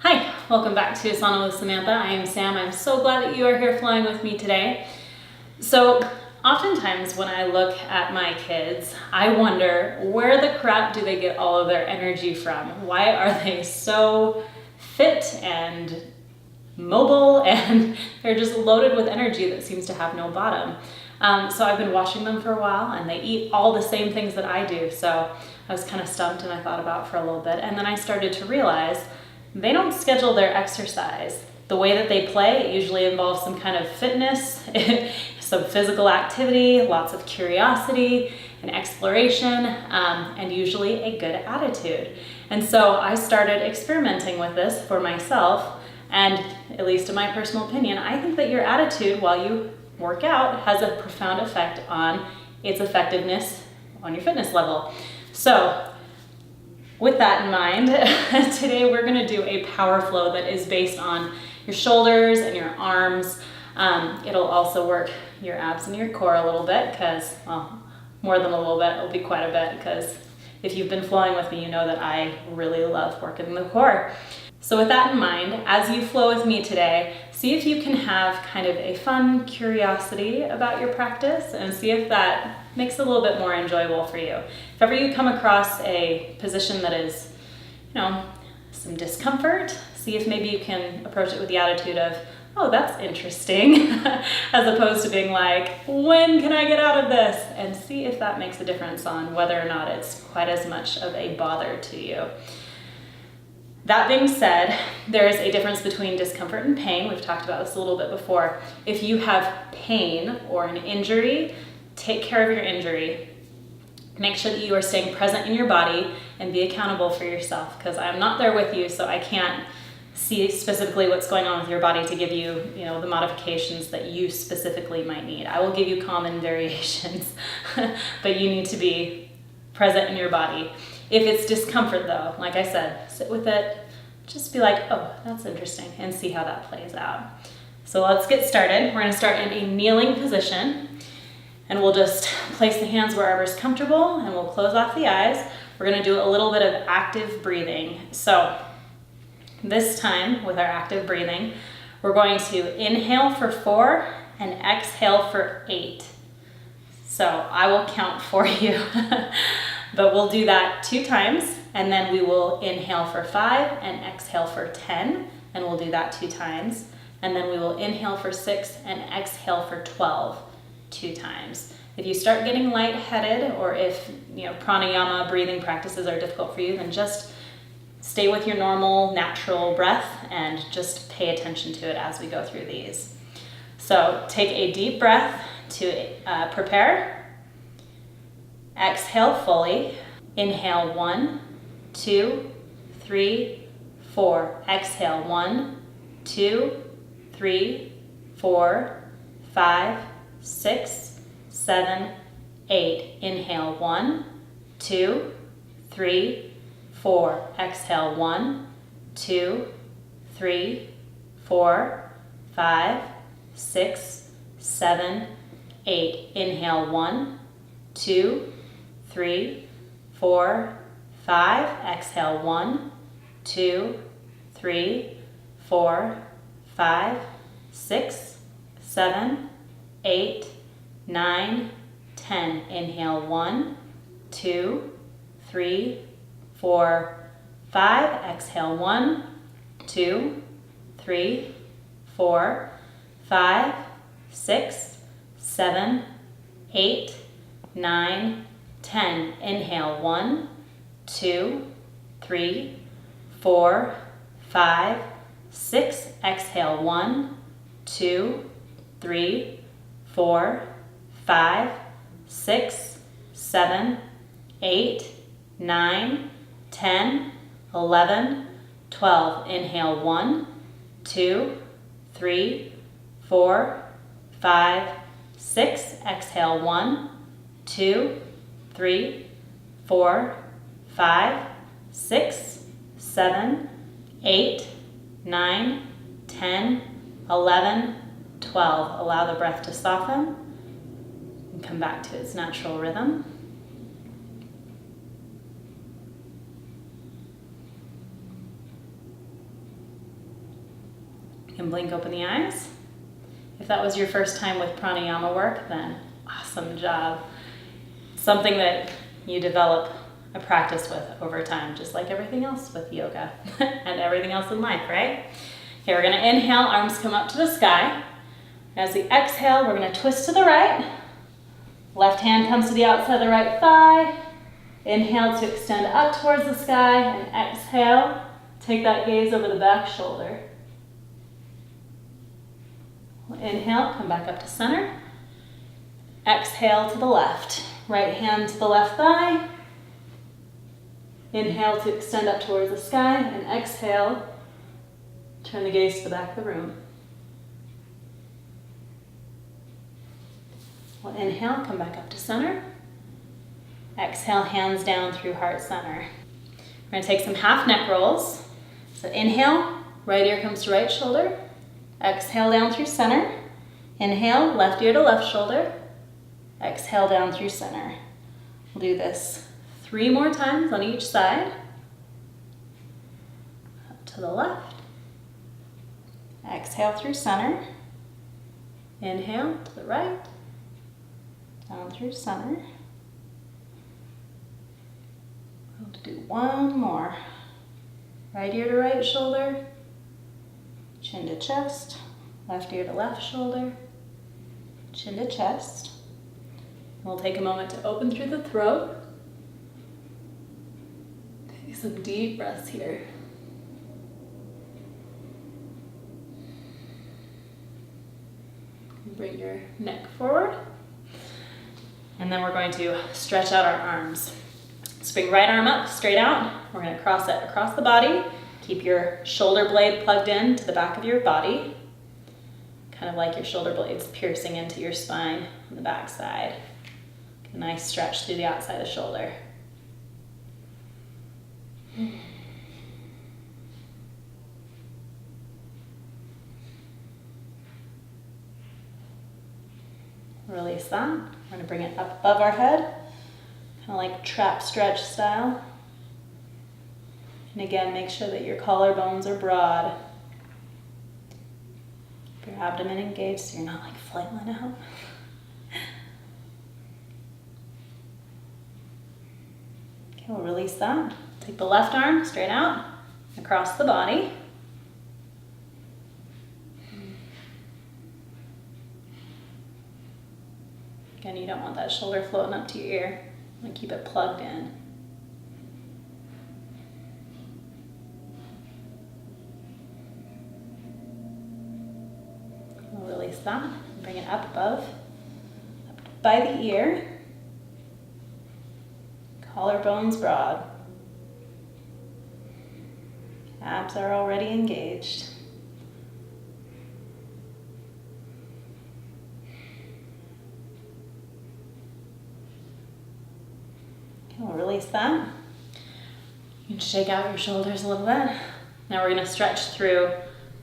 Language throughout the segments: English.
Hi, welcome back to Asana with Samantha. I am Sam. I'm so glad that you are here flying with me today. So oftentimes when I look at my kids, I wonder, where the crap do they get all of their energy from? Why are they so fit and mobile and they're just loaded with energy that seems to have no bottom? So I've been watching them for a while and they eat all the same things that I do. So I was kind of stumped and I thought about it for a little bit, and then I started to realize they don't schedule their exercise. The way that they play, it usually involves some kind of fitness, some physical activity, lots of curiosity and exploration, and usually a good attitude. And so I started experimenting with this for myself, and at least in my personal opinion, I think that your attitude while you work out has a profound effect on its effectiveness on your fitness level. So with that in mind, today we're going to do a power flow that is based on your shoulders and your arms. It'll also work your abs and your core a little bit because, well, more than a little bit, it'll be quite a bit, because if you've been flowing with me, you know that I really love working the core. So with that in mind, as you flow with me today, see if you can have kind of a fun curiosity about your practice and see if that makes it a little bit more enjoyable for you. If ever you come across a position that is, some discomfort, see if maybe you can approach it with the attitude of, oh, that's interesting, as opposed to being like, when can I get out of this? And see if that makes a difference on whether or not it's quite as much of a bother to you. That being said, there is a difference between discomfort and pain. We've talked about this a little bit before. If you have pain or an injury, take care of your injury. Make sure that you are staying present in your body and be accountable for yourself, because I'm not there with you, so I can't see specifically what's going on with your body to give you, the modifications that you specifically might need. I will give you common variations, but you need to be present in your body. If it's discomfort though, like I said, sit with it, just be like, oh, that's interesting, and see how that plays out. So let's get started. We're gonna start in a kneeling position, and we'll just place the hands wherever is comfortable, and we'll close off the eyes. We're gonna do a little bit of active breathing. So this time with our active breathing, we're going to inhale for 4 and exhale for 8. So I will count for you. But we'll do that 2 times, and then we will inhale for 5 and exhale for 10, and we'll do that 2 times. And then we will inhale for 6 and exhale for 12, 2 times. If you start getting lightheaded, or if pranayama breathing practices are difficult for you, then just stay with your normal, natural breath and just pay attention to it as we go through these. So take a deep breath to prepare. Exhale fully. Inhale 1, 2, 3, 4. Exhale 1, 2, 3, 4, 5, 6, 7, 8. Inhale 1, 2, 3, 4. Exhale 1, 2, 3, 4, 5, 6, 7, 8. Inhale 1, 2, 3, 4, 5. Exhale 1, 2, 3, 4, 5, 6, 7, 8, 9, 10. Inhale 1, 2, 3, 4, 5. Exhale 1, 2, 3, 4, 5, 6, 7, 8, 9, 10. Inhale 1, 2, 3, 4, 5, 6. Exhale 1, 2, 3, 4, 5, 6, 7, 8, 9, 10, 11, 12. Inhale 1, 2, 3, 4, 5, 6. Exhale 1, 2, 3, 4, 5, 6, 7, 8, 9, 10, 11, 12. Allow the breath to soften and come back to its natural rhythm. can blink open the eyes. If that was your first time with pranayama work, then awesome job. Something that you develop a practice with over time, just like everything else with yoga and everything else in life, right? Okay, we're gonna inhale, arms come up to the sky. As we exhale, we're gonna twist to the right. Left hand comes to the outside of the right thigh. Inhale to extend up towards the sky, and exhale, take that gaze over the back shoulder. Inhale, come back up to center. Exhale to the left. Right hand to the left thigh. Inhale to extend up towards the sky, and exhale, turn the gaze to the back of the room. We'll inhale, come back up to center. Exhale, hands down through heart center. We're going to take some half neck rolls. So inhale, right ear comes to right shoulder. Exhale down through center. Inhale, left ear to left shoulder. Exhale down through center. We'll do this 3 more times on each side. Up to the left. Exhale through center. Inhale to the right. Down through center. We'll do 1 more. Right ear to right shoulder. Chin to chest. Left ear to left shoulder. Chin to chest. We'll take a moment to open through the throat. Take some deep breaths here. Bring your neck forward. And then we're going to stretch out our arms. So bring right arm up, straight out. We're going to cross it across the body. Keep your shoulder blade plugged in to the back of your body. Kind of like your shoulder blades piercing into your spine on the back side. Get a nice stretch through the outside of the shoulder. Release that. We're going to bring it up above our head, kind of like trap stretch style. And again, make sure that your collarbones are broad. Keep your abdomen engaged so you're not like flailing out. Okay, we'll release that. Take the left arm straight out, across the body. Again, you don't want that shoulder floating up to your ear. You want to keep it plugged in. We'll release that. Bring it up above, up by the ear. Collarbones broad. Abs are already engaged. We'll release that. You can shake out your shoulders a little bit. Now we're going to stretch through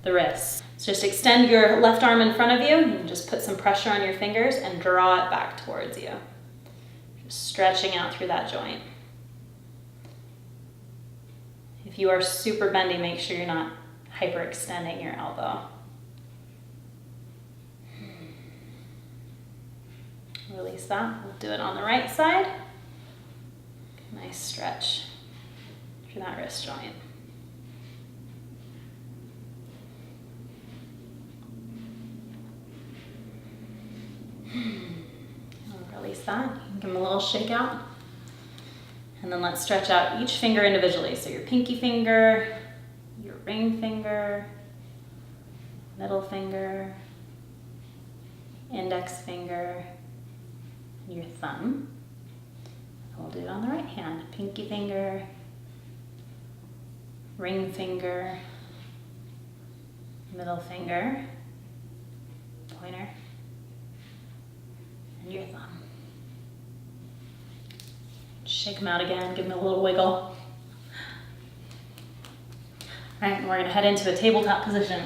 the wrists. So just extend your left arm in front of you and just put some pressure on your fingers and draw it back towards you. Just stretching out through that joint. If you are super bendy, make sure you're not hyperextending your elbow. Release that. We'll do it on the right side. Nice stretch through that wrist joint. I'll release that. Give them a little shake out. And then let's stretch out each finger individually. So your pinky finger, your ring finger, middle finger, index finger, and your thumb. We'll do it on the right hand. Pinky finger, ring finger, middle finger, pointer, and your thumb. Shake them out again, give them a little wiggle. All right, and we're gonna head into a tabletop position.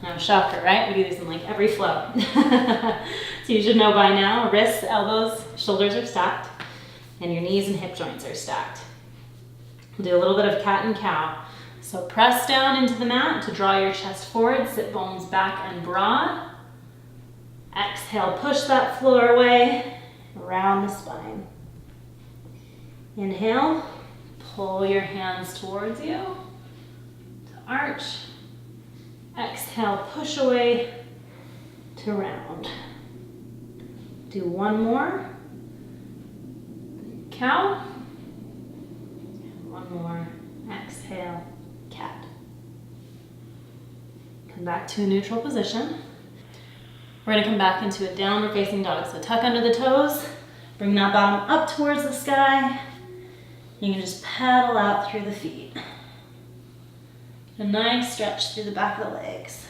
Now, shocker, right? We do this in like every flow. So you should know by now, wrists, elbows, shoulders are stacked. And your knees and hip joints are stacked. We'll do a little bit of cat and cow. So press down into the mat to draw your chest forward, sit bones back and broad. Exhale, push that floor away, around the spine. Inhale, pull your hands towards you to arch. Exhale, push away to round. Do one more. Cow. One more. Exhale, cat. Come back to a neutral position. We're gonna come back into a downward facing dog. So tuck under the toes, bring that bottom up towards the sky. You can just pedal out through the feet. A nice stretch through the back of the legs.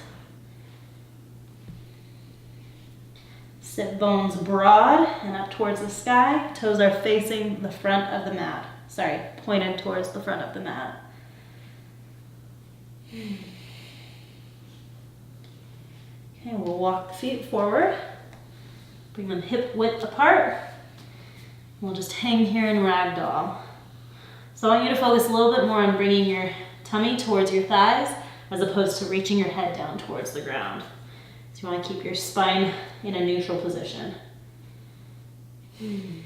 Sit bones broad and up towards the sky. Toes are facing the front of the mat. Sorry, pointed towards the front of the mat. Okay, we'll walk the feet forward. Bring them hip width apart. We'll just hang here in ragdoll. So I want you to focus a little bit more on bringing your tummy towards your thighs as opposed to reaching your head down towards the ground. So you want to keep your spine in a neutral position. Okay,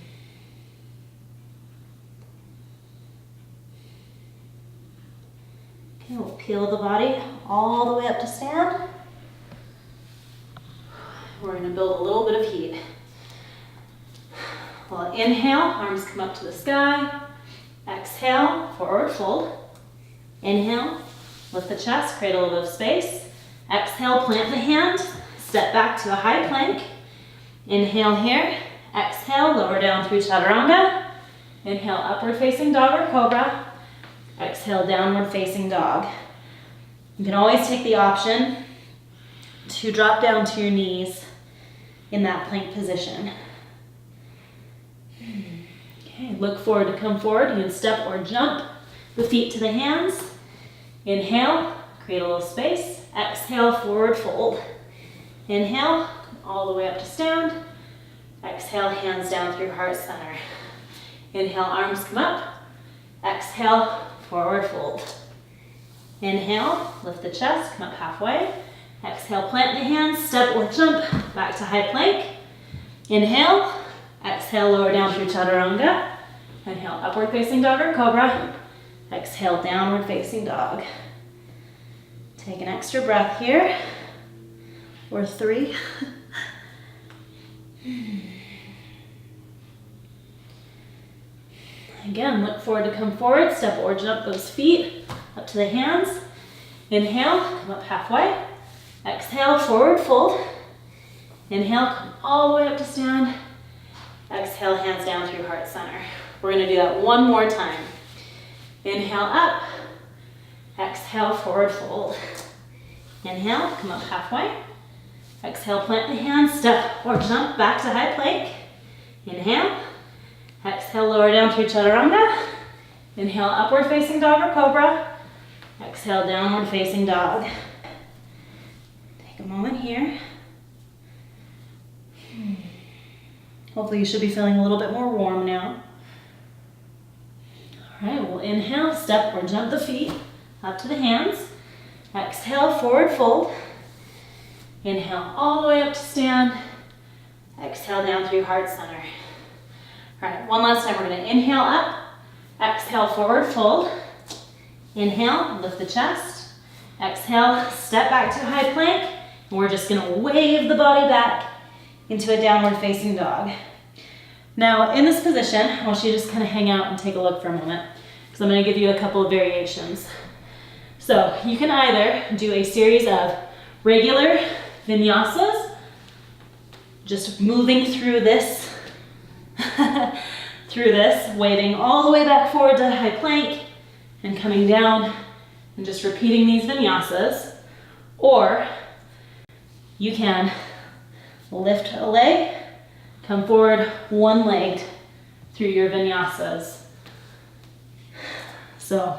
we'll peel the body all the way up to stand. We're going to build a little bit of heat. We'll inhale, arms come up to the sky. Exhale, forward fold. Inhale, lift the chest, create a little bit of space. Exhale, plant the hand, step back to a high plank. Inhale here. Exhale, lower down through chaturanga. Inhale, upward facing dog or cobra. Exhale, downward facing dog. You can always take the option to drop down to your knees in that plank position. Okay, look forward to come forward. You can step or jump the feet to the hands. Inhale, create a little space. Exhale, forward fold. Inhale, all the way up to stand. Exhale, hands down through heart center. Inhale, arms come up. Exhale, forward fold. Inhale, lift the chest, come up halfway. Exhale, plant the hands, step or jump back to high plank. Inhale, exhale, lower down through chaturanga. Inhale, upward facing dog or cobra. Exhale, downward facing dog. Take an extra breath here, or 3. Again, look forward to come forward, step or jump those feet up to the hands. Inhale, come up halfway. Exhale, forward fold. Inhale, come all the way up to stand. Exhale, hands down through heart center. We're gonna do that one more time. Inhale up. Exhale, forward fold. Inhale, come up halfway. Exhale, plant the hands, step or jump back to high plank. Inhale. Exhale, lower down through chaturanga. Inhale, upward facing dog or cobra. Exhale, downward facing dog. Take a moment here. Hopefully you should be feeling a little bit more warm now. All right, we'll inhale, step or jump the feet up to the hands. Exhale, forward fold. Inhale, all the way up to stand. Exhale, down through heart center. All right, one last time. We're gonna inhale up. Exhale, forward fold. Inhale, lift the chest. Exhale, step back to high plank. And we're just gonna wave the body back into a downward facing dog. Now, in this position, I want you to just kind of hang out and take a look for a moment, because I'm gonna give you a couple of variations. So you can either do a series of regular vinyasas, just moving through this, waving all the way back forward to high plank and coming down and just repeating these vinyasas. Or you can lift a leg, come forward one-legged through your vinyasas. So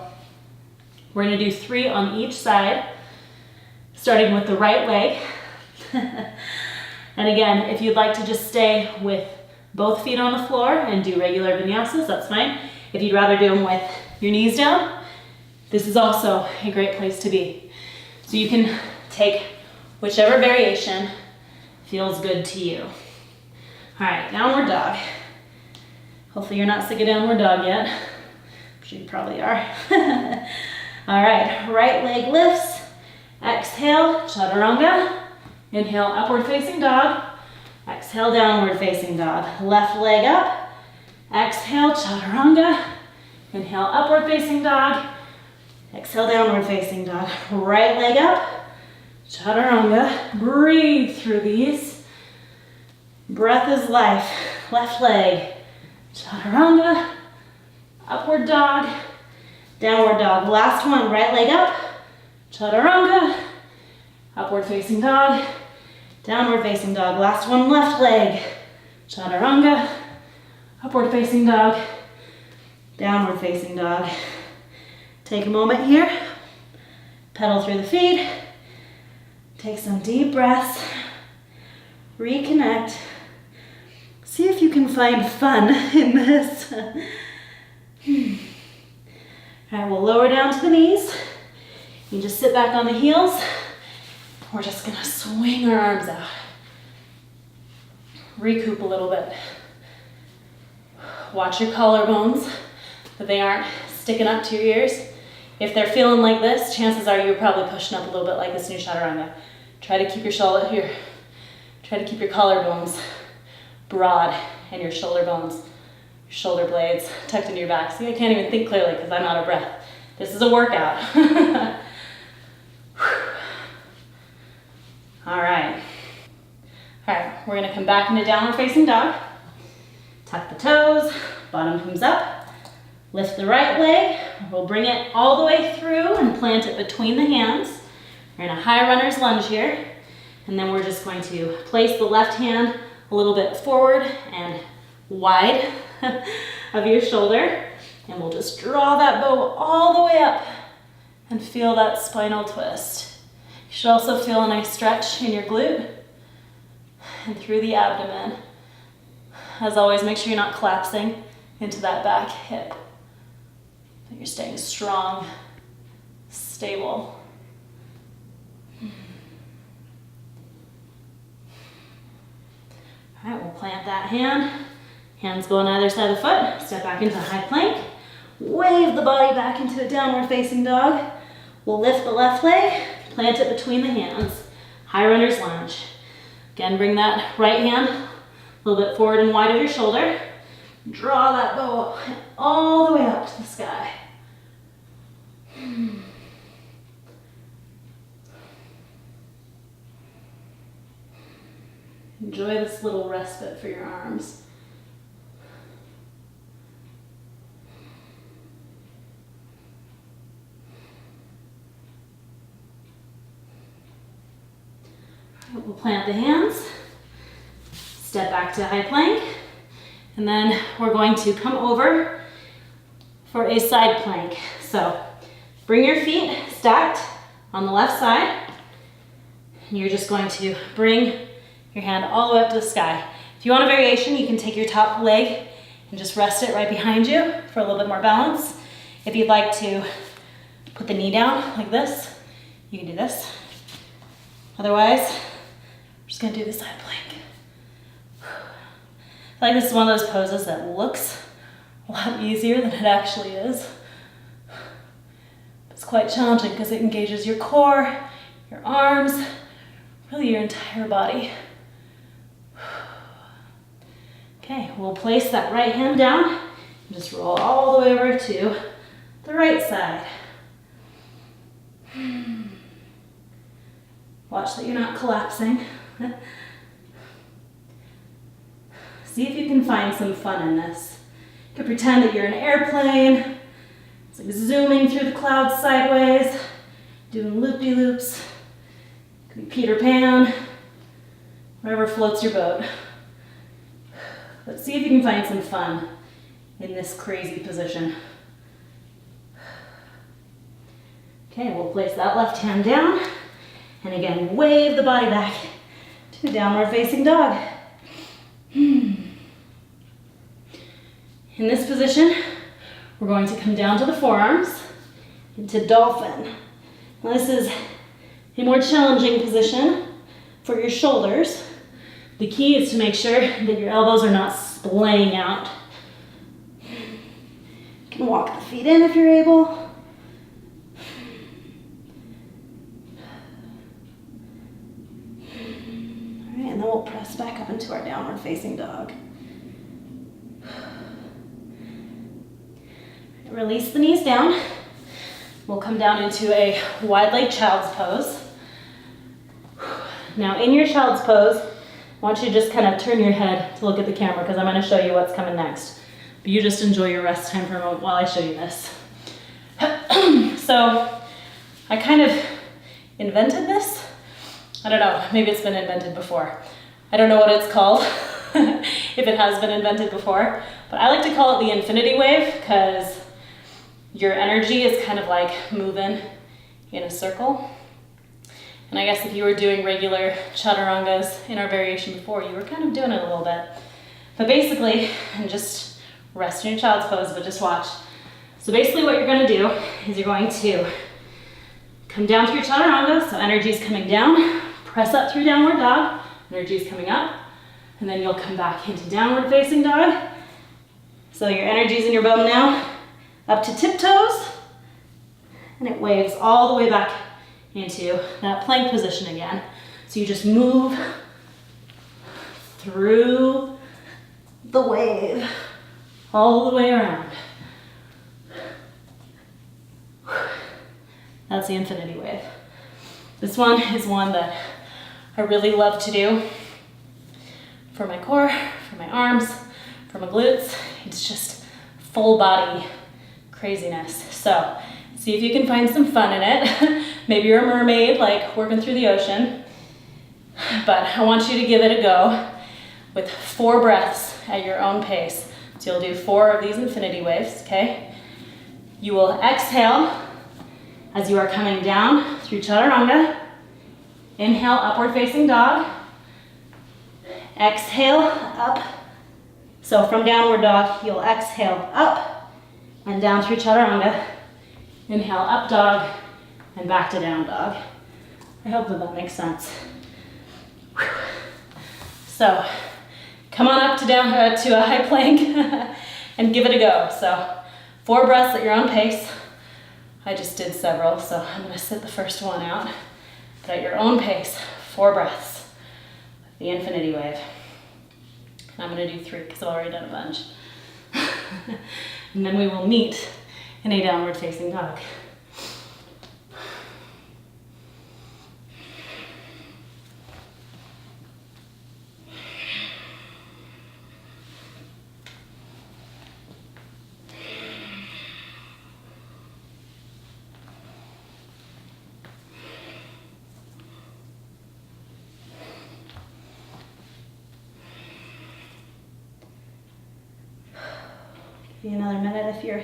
we're gonna do 3 on each side, starting with the right leg. And again, if you'd like to just stay with both feet on the floor and do regular vinyasas, that's fine. If you'd rather do them with your knees down, This is also a great place to be. So you can take whichever variation feels good to you. All right, downward dog. Hopefully you're not sick of downward dog yet. I'm sure you probably are. All right, right leg lifts. Exhale, chaturanga. Inhale, upward facing dog. Exhale, downward facing dog. Left leg up. Exhale, chaturanga. Inhale, upward facing dog. Exhale, downward facing dog. Right leg up. Chaturanga. Breathe through these. Breath is life. Left leg. Chaturanga. Upward dog. Downward dog. Last one. Right leg up. Chaturanga. Upward facing dog. Downward facing dog. Last one. Left leg. Chaturanga. Upward facing dog. Downward facing dog. Take a moment here. Pedal through the feet. Take some deep breaths. Reconnect. See if you can find fun in this. All right, we'll lower down to the knees. You just sit back on the heels. We're just gonna swing our arms out. Recoup a little bit. Watch your collarbones, that they aren't sticking up to your ears. If they're feeling like this, chances are you're probably pushing up a little bit like this in your chaturanga. Try to keep your shoulder here. Try to keep your collarbones broad and your shoulder bones, your shoulder blades tucked into your back. See, I can't even think clearly because I'm out of breath. This is a workout. All right. All right, we're gonna come back into downward facing dog. Tuck the toes, bottom comes up. Lift the right leg. We'll bring it all the way through and plant it between the hands. We're in a high runner's lunge here. And then we're just going to place the left hand a little bit forward and wide of your shoulder. And we'll just draw that bow all the way up and feel that spinal twist. You should also feel a nice stretch in your glute and through the abdomen. As always, make sure you're not collapsing into that back hip. That you're staying strong, stable. All right, we'll plant that hand. Hands go on either side of the foot. Step back into high plank. Wave the body back into a downward facing dog. We'll lift the left leg, plant it between the hands. High runner's lunge. Again, bring that right hand a little bit forward and wide of your shoulder. Draw that bow all the way up to the sky. Enjoy this little respite for your arms. We'll plant the hands, step back to high plank, and then we're going to come over for a side plank. So bring your feet stacked on the left side, and you're just going to bring your hand all the way up to the sky. If you want a variation, you can take your top leg and just rest it right behind you for a little bit more balance. If you'd like to put the knee down like this, you can do this. Otherwise, I'm just gonna do the side plank. I feel like this is one of those poses that looks a lot easier than it actually is. It's quite challenging because it engages your core, your arms, really your entire body. Okay, we'll place that right hand down and just roll all the way over to the right side. Watch that you're not collapsing. See if you can find some fun in this. You can pretend that you're in an airplane. It's like zooming through the clouds sideways, doing loop-de-loops. Could be Peter Pan, whatever floats your boat. But see if you can find some fun in this crazy position. Okay, we'll place that left hand down. And again, wave the body back to downward facing dog. In this position, we're going to come down to the forearms into dolphin. Now this is a more challenging position for your shoulders. The key is to make sure that your elbows are not splaying out. You can walk the feet in if you're able. All right, and then we'll press back up into our downward facing dog. Release the knees down. We'll come down into a wide leg child's pose. Now in your child's pose, I want you to just kind of turn your head to look at the camera because I'm going to show you what's coming next. But you just enjoy your rest time for a moment while I show you this. So I kind of invented this. I don't know, maybe it's been invented before. I don't know what it's called, if it has been invented before. But I like to call it the infinity wave because your energy is kind of like moving in a circle. And I guess if you were doing regular chaturangas in our variation before, you were kind of doing it a little bit. But basically, and just rest in your child's pose, but just watch. So basically what you're gonna do is you're going to come down through chaturanga, so energy is coming down, press up through downward dog, energy is coming up, and then you'll come back into downward facing dog. So your energy's in your bum now, up to tiptoes, and it waves all the way back into that plank position again. So you just move through the wave all the way around. That's the infinity wave. This one is one that I really love to do for my core, for my arms, for my glutes. It's just full body craziness. So see if you can find some fun in it. Maybe you're a mermaid, like working through the ocean. But I want you to give it a go with 4 breaths at your own pace. So you'll do 4 of these infinity waves, okay? You will exhale as you are coming down through chaturanga. Inhale, upward facing dog. Exhale, up. So from downward dog, you'll exhale up and down through chaturanga. Inhale, up dog, and back to down dog. I hope that makes sense. Whew. So come on up to a high plank and give it a go. So 4 breaths at your own pace. I just did several, so I'm gonna sit the first one out. But at your own pace, 4 breaths. The infinity wave. And I'm gonna do 3 because I've already done a bunch. And then we will meet in a downward facing dog. Give you another minute if your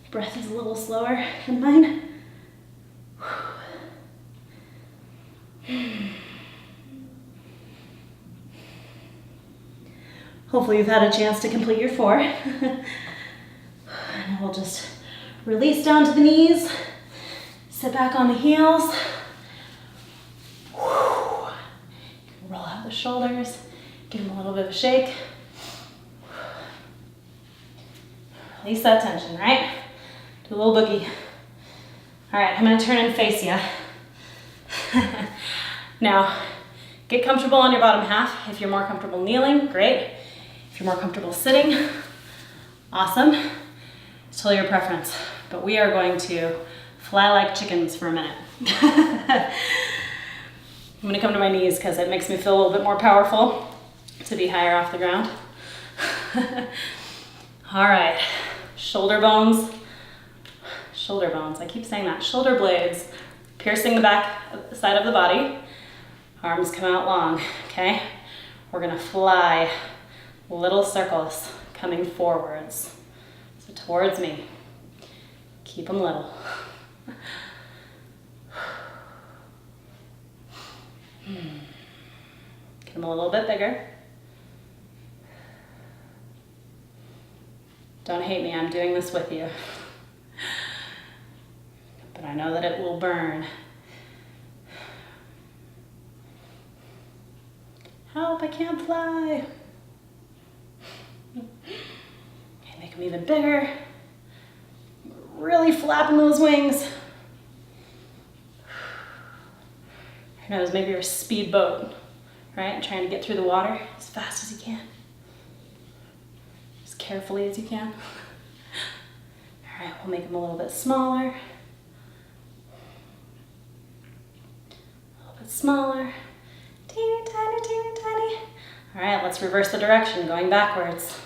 breath is a little slower than mine. Hopefully you've had a chance to complete your 4. And we'll just release down to the knees, sit back on the heels. Roll out the shoulders, give them a little bit of a shake. Release that tension, right? Do a little boogie. All right, I'm gonna turn and face you. Now, get comfortable on your bottom half. If you're more comfortable kneeling, great. If you're more comfortable sitting, awesome. It's totally your preference. But we are going to fly like chickens for a minute. I'm gonna come to my knees because it makes me feel a little bit more powerful to be higher off the ground. All right, shoulder bones, I keep saying that, shoulder blades, piercing the back side of the body, arms come out long, okay? We're gonna fly little circles coming forwards, so towards me, keep them little. Get them a little bit bigger. Don't hate me, I'm doing this with you. but I know that it will burn. Help, I can't fly. Okay, make them even bigger. Really flapping those wings. Who knows, maybe you're a speedboat, right? Trying to get through the water as fast as you can. As carefully as you can. All right, we'll make them a little bit smaller. A little bit smaller. Teeny tiny, teeny tiny. All right, let's reverse the direction, going backwards.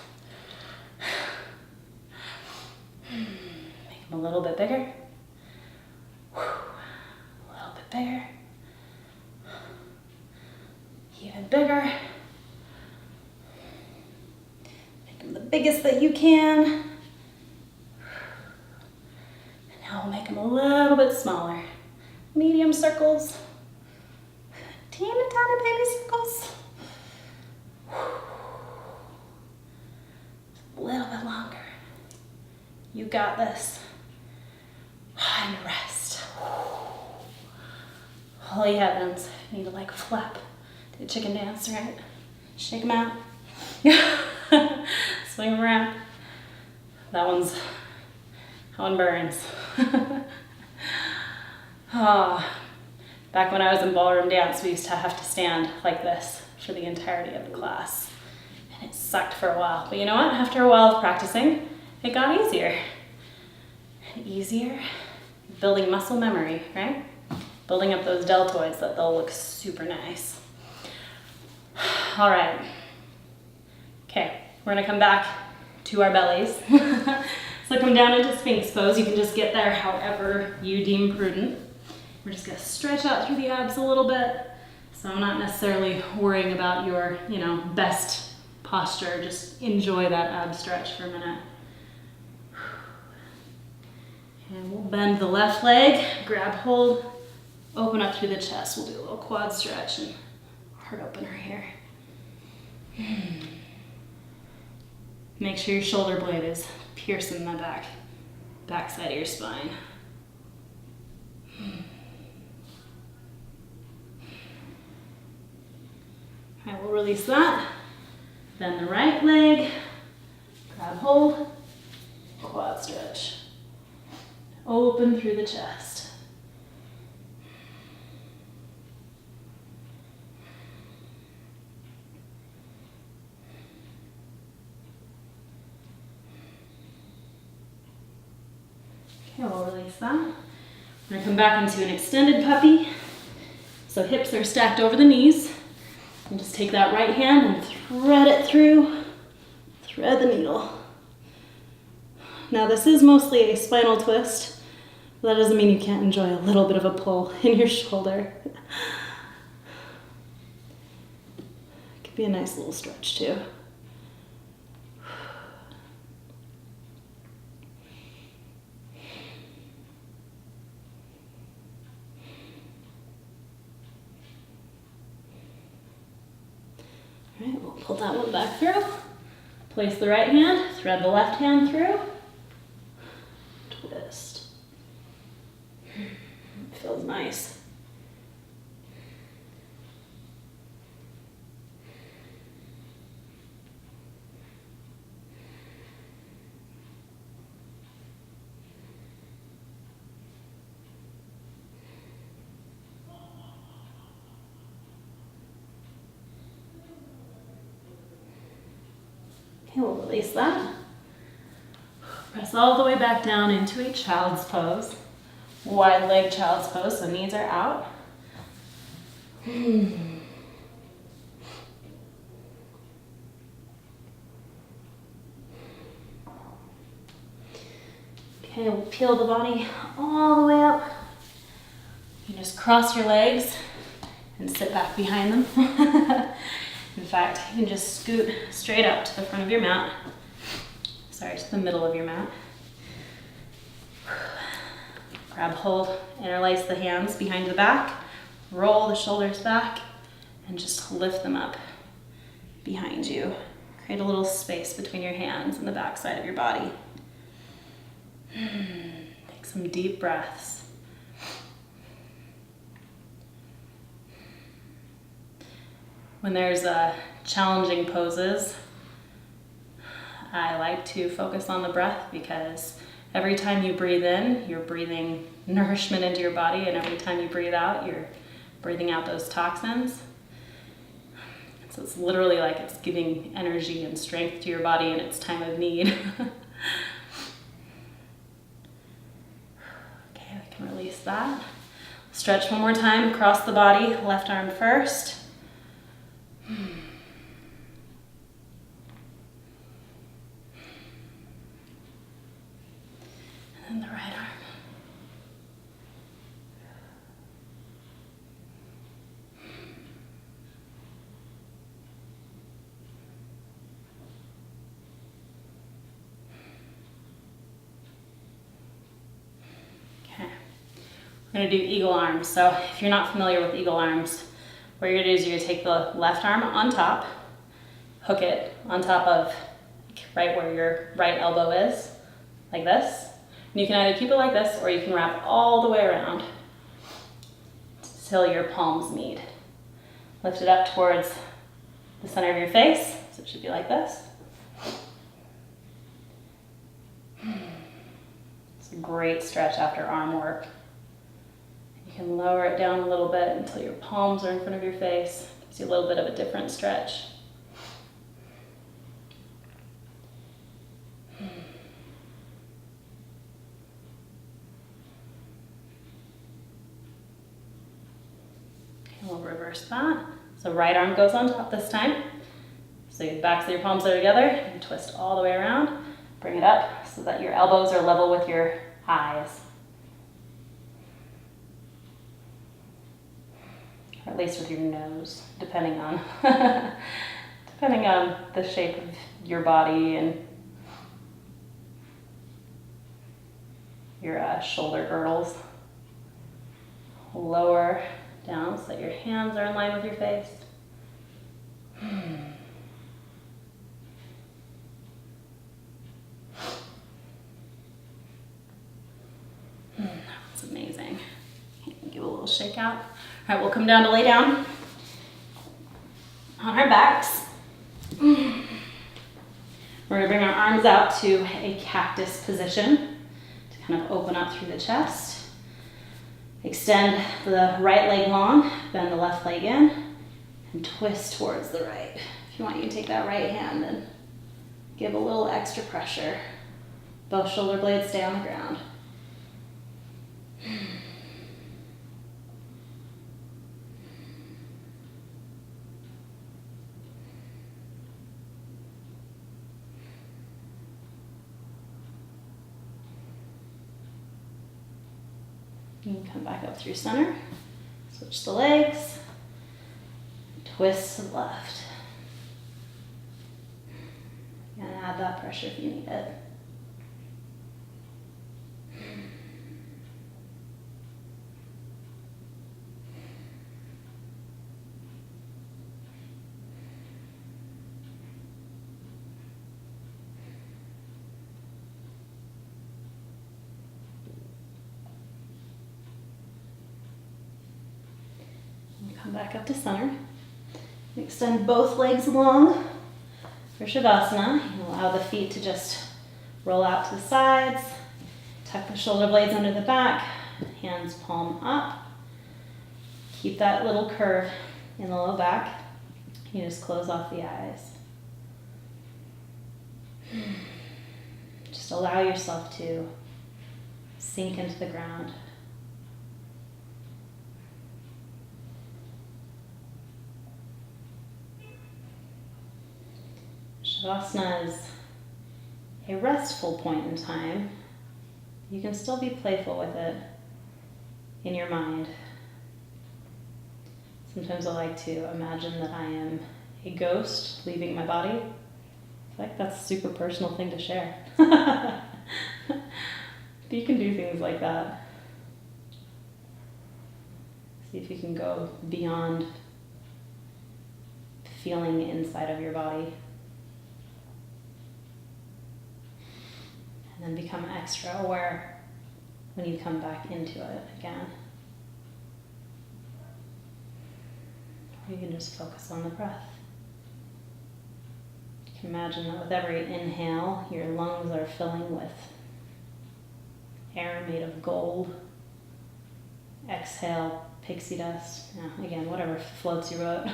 Make them a little bit bigger. A little bit bigger. Even bigger. Make them the biggest that you can. And now we'll make them a little bit smaller. Medium circles. Teeny tiny baby circles. A little bit longer. You got this. And rest. Holy heavens. You need to like flap. Do the chicken dance, right? Shake them out. Swing them around. That one burns. Oh. Back when I was in ballroom dance, we used to have to stand like this for the entirety of the class. And it sucked for a while. But you know what? After a while of practicing, it got easier. And easier. Building muscle memory, right? Building up those deltoids that they'll look super nice. All right. Okay, we're gonna come back to our bellies. So come down into Sphinx pose. You can just get there however you deem prudent. We're just gonna stretch out through the abs a little bit. So I'm not necessarily worrying about your, best posture. Just enjoy that ab stretch for a minute. And we'll bend the left leg, grab hold, open up through the chest. We'll do a little quad stretch and heart opener here. Make sure your shoulder blade is piercing the back side of your spine. All right, we'll release that. Bend the right leg, grab hold, quad stretch. Open through the chest. Okay, we'll release that. We're gonna come back into an extended puppy. So hips are stacked over the knees. And just take that right hand and thread it through, thread the needle. Now this is mostly a spinal twist, but that doesn't mean you can't enjoy a little bit of a pull in your shoulder. It could be a nice little stretch too. All right, we'll pull that one back through. Place the right hand, thread the left hand through. Twist. Feels nice. Okay, we'll release that. Press all the way back down into a child's pose. Wide leg child's pose, so knees are out. Okay, we'll peel the body all the way up. You just cross your legs and sit back behind them. In fact, you can just scoot straight up to the front of your mat. Sorry, to the middle of your mat. Grab hold, interlace the hands behind the back, roll the shoulders back, and just lift them up behind you. Create a little space between your hands and the back side of your body. Take some deep breaths. When there's challenging poses, I like to focus on the breath, because every time you breathe in, you're breathing nourishment into your body, and every time you breathe out, you're breathing out those toxins. So it's literally like it's giving energy and strength to your body in its time of need. Okay, I can release that. Stretch one more time across the body, left arm first. And the right arm. Okay, we're gonna do eagle arms. So if you're not familiar with eagle arms, what you're gonna do is you're gonna take the left arm on top, hook it on top of right where your right elbow is, like this. And you can either keep it like this, or you can wrap all the way around till your palms meet. Lift it up towards the center of your face, so it should be like this. It's a great stretch after arm work. You can lower it down a little bit until your palms are in front of your face. Gives you a little bit of a different stretch. We'll reverse that. So right arm goes on top this time. So your backs of your palms are together, and twist all the way around. Bring it up so that your elbows are level with your eyes. Or at least with your nose, depending on the shape of your body and your shoulder girdles. Lower down so that your hands are in line with your face. That's amazing. Give a little shake out. All right, we'll come down to lay down on our backs. We're gonna bring our arms out to a cactus position to kind of open up through the chest. Extend the right leg long, bend the left leg in, and twist towards the right. If you want, you can take that right hand and give a little extra pressure. Both shoulder blades stay on the ground. You can come back up through center, switch the legs, twist to the left. And add that pressure if you need it. Come back up to center. Extend both legs long for Shavasana. Allow the feet to just roll out to the sides. Tuck the shoulder blades under the back. Hands palm up. Keep that little curve in the low back. You just close off the eyes. Just allow yourself to sink into the ground. Shavasana is a restful point in time. You can still be playful with it in your mind. Sometimes I like to imagine that I am a ghost leaving my body. I feel like that's a super personal thing to share. But you can do things like that. See if you can go beyond feeling inside of your body. And then become extra aware when you come back into it again. You can just focus on the breath. You can imagine that with every inhale, your lungs are filling with air made of gold. Exhale, pixie dust. Yeah, again, whatever floats your boat.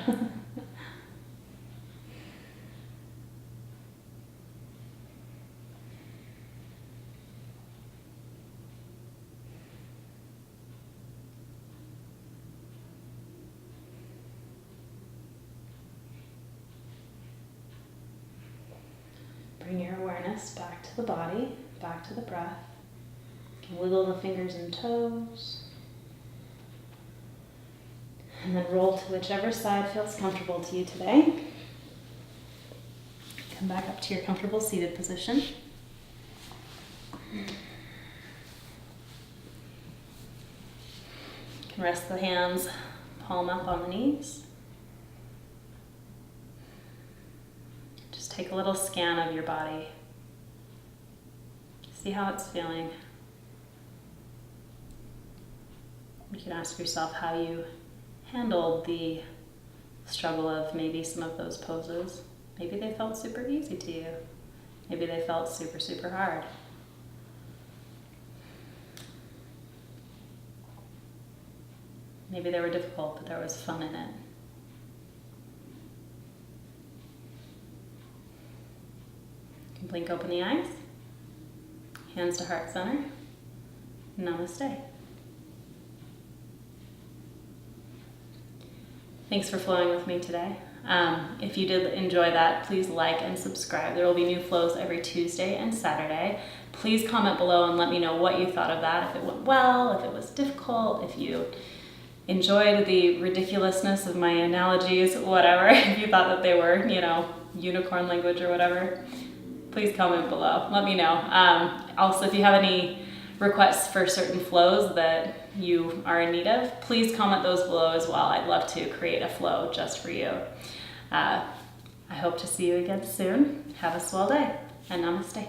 Bring your awareness back to the body, back to the breath. You can wiggle the fingers and toes. And then roll to whichever side feels comfortable to you today. Come back up to your comfortable seated position. You can rest the hands palm up on the knees. Just take a little scan of your body. See how it's feeling. You can ask yourself how you handled the struggle of maybe some of those poses. Maybe they felt super easy to you. Maybe they felt super, super hard. Maybe they were difficult, but there was fun in it. You can blink open the eyes. Hands to heart center. Namaste. Thanks for flowing with me today. If you did enjoy that, please like and subscribe. There will be new flows every Tuesday and Saturday. Please comment below and let me know what you thought of that, if it went well, if it was difficult, if you enjoyed the ridiculousness of my analogies, whatever, if you thought that they were, unicorn language or whatever. Please comment below. Let me know. Also, if you have any requests for certain flows that you are in need of, please comment those below as well. I'd love to create a flow just for you. I hope to see you again soon. Have a swell day, and namaste.